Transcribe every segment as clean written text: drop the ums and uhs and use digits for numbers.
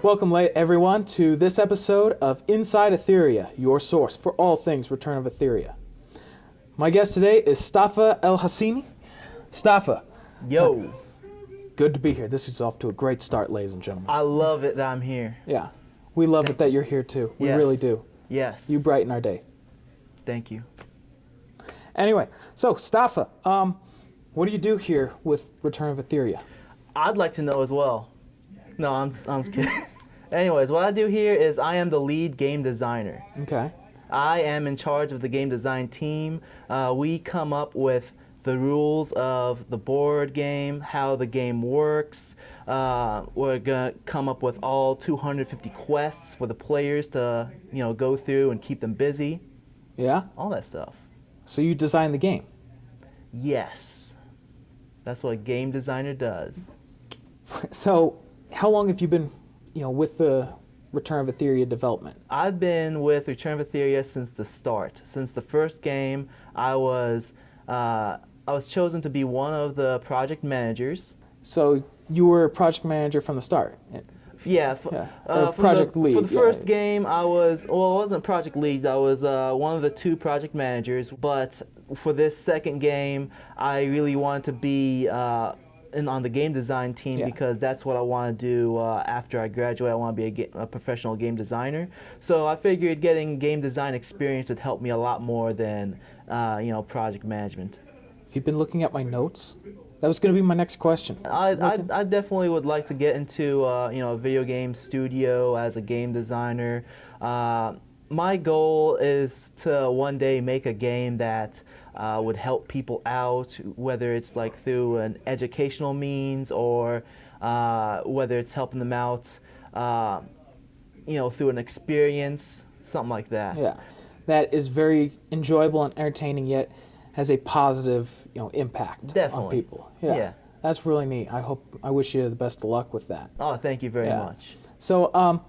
Welcome, everyone, to this episode of Inside Aetheria, your source for all things Return of Aetheria. My guest today is Stafa Al-Hassani. Stafa. Yo. Good to be here. This is off to a great start, ladies and gentlemen. I love it that I'm here. Yeah. We love it that you're here, too. We Yes. really do. Yes. You brighten our day. Thank you. Anyway, so, Stafa, what do you do here with Return of Aetheria? I'd like to know as well. No, I'm kidding. Anyways, what I do here is I am the lead game designer. Okay. I am in charge of the game design team. We come up with the rules of the board game, how the game works. We're gonna come up with all 250 quests for the players to, go through and keep them busy. Yeah? All that stuff. So you design the game? Yes. That's what a game designer does. So, how long have you been, with the Return of Aetheria development? I've been with Return of Aetheria since the start. Since the first game, I was chosen to be one of the project managers. So you were a project manager from the start? Yeah, Or project lead. For the first game, I wasn't project lead. I was one of the two project managers. But for this second game, I really wanted to be on the game design team because that's what I want to do after I graduate. I want to be a professional game designer. So I figured getting game design experience would help me a lot more than project management. Have you been looking at my notes? That was going to be my next question. I definitely would like to get into a video game studio as a game designer. My goal is to one day make a game that would help people out, whether it's like through an educational means or whether it's helping them out, through an experience, something like that. Yeah, that is very enjoyable and entertaining, yet has a positive, impact on people. Yeah. That's really neat. I wish you the best of luck with that. Oh, thank you very much. So,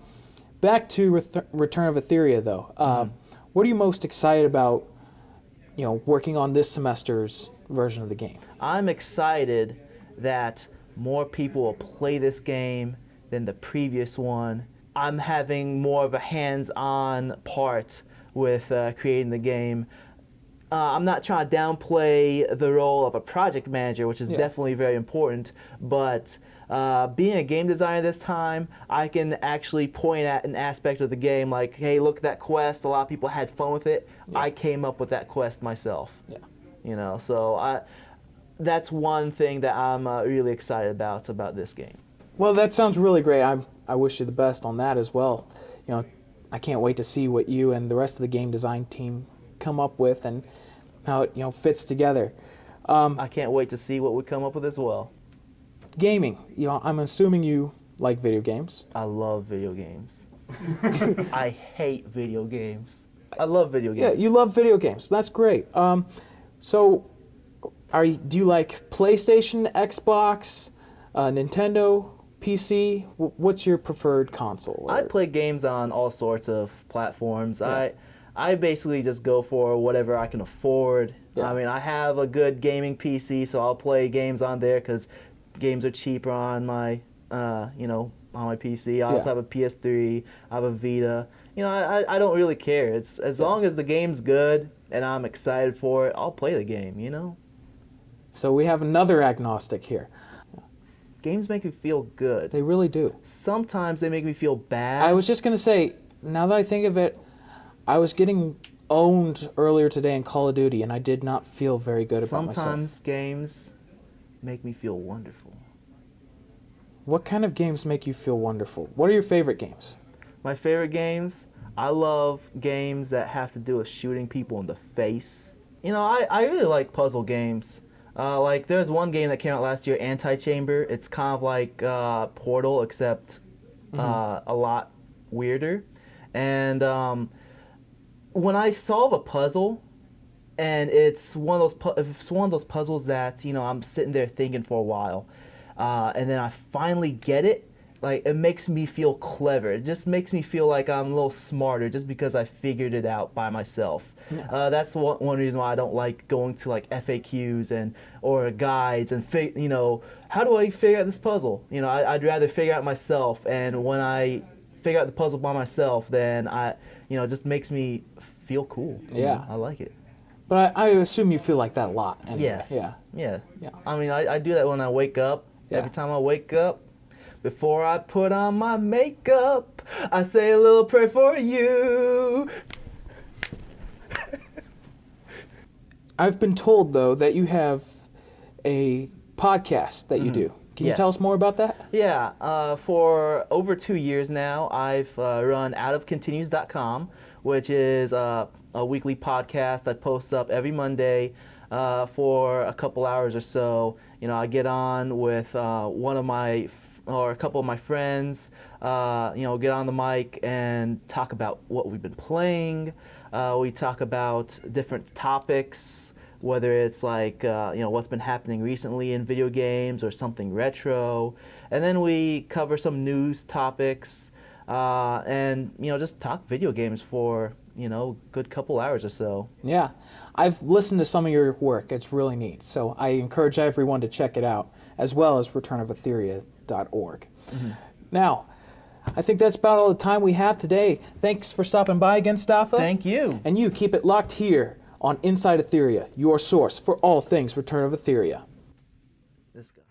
back to Return of Aetheria, though. What are you most excited about, working on this semester's version of the game? I'm excited that more people will play this game than the previous one. I'm having more of a hands-on part with creating the game. I'm not trying to downplay the role of a project manager, which is definitely very important, but being a game designer this time, I can actually point at an aspect of the game like, hey, look at that quest. A lot of people had fun with it. Yeah. I came up with that quest myself. Yeah. So that's one thing that I'm really excited about this game. Well, that sounds really great. I wish you the best on that as well. I can't wait to see what you and the rest of the game design team come up with and how it fits together. I can't wait to see what we come up with as well. Gaming. I'm assuming you like video games. I love video games. I hate video games. I love video games. Yeah, you love video games. That's great. So, do you like PlayStation, Xbox, Nintendo, PC? What's your preferred console? I play games on all sorts of platforms. Yeah. I basically just go for whatever I can afford. Yeah. I mean, I have a good gaming PC, so I'll play games on there because games are cheaper on my, on my PC. I also have a PS3. I have a Vita. I don't really care. It's as long as the game's good and I'm excited for it, I'll play the game. So we have another agnostic here. Games make me feel good. They really do. Sometimes they make me feel bad. I was just gonna say, now that I think of it, I was getting owned earlier today in Call of Duty, and I did not feel very good about myself. Sometimes games make me feel wonderful. What kind of games make you feel wonderful? What are your favorite games? My favorite games? I love games that have to do with shooting people in the face. I really like puzzle games. Like, there's one game that came out last year, Anti-Chamber. It's kind of like Portal, except a lot weirder. And when I solve a puzzle, and it's one of those puzzles that I'm sitting there thinking for a while, and then I finally get it, like it makes me feel clever. It just makes me feel like I'm a little smarter just because I figured it out by myself. Yeah. That's one reason why I don't like going to like FAQs and or guides and how do I figure out this puzzle? I'd rather figure out myself. And when I figure out the puzzle by myself, then it just makes me feel cool. Yeah. I like it. But I assume you feel like that a lot. Anyway. Yes. Yeah. Yeah. Yeah. I mean, I do that when I wake up. Yeah. Every time I wake up, before I put on my makeup, I say a little prayer for you. I've been told, though, that you have a podcast that you do. Can you Yes. tell us more about that? Yeah, for over 2 years now, I've run outofcontinues.com, which is a weekly podcast I post up every Monday for a couple hours or so. I get on with or a couple of my friends, get on the mic and talk about what we've been playing. We talk about different topics, whether it's like, what's been happening recently in video games or something retro. And then we cover some news topics and, just talk video games for, good couple hours or so. Yeah. I've listened to some of your work. It's really neat. So I encourage everyone to check it out, as well as returnofaetheria.org. Now, I think that's about all the time we have today. Thanks for stopping by again, Stafa. Thank you. And you keep it locked here on Inside Aetheria, your source for all things Return of Aetheria. This guy.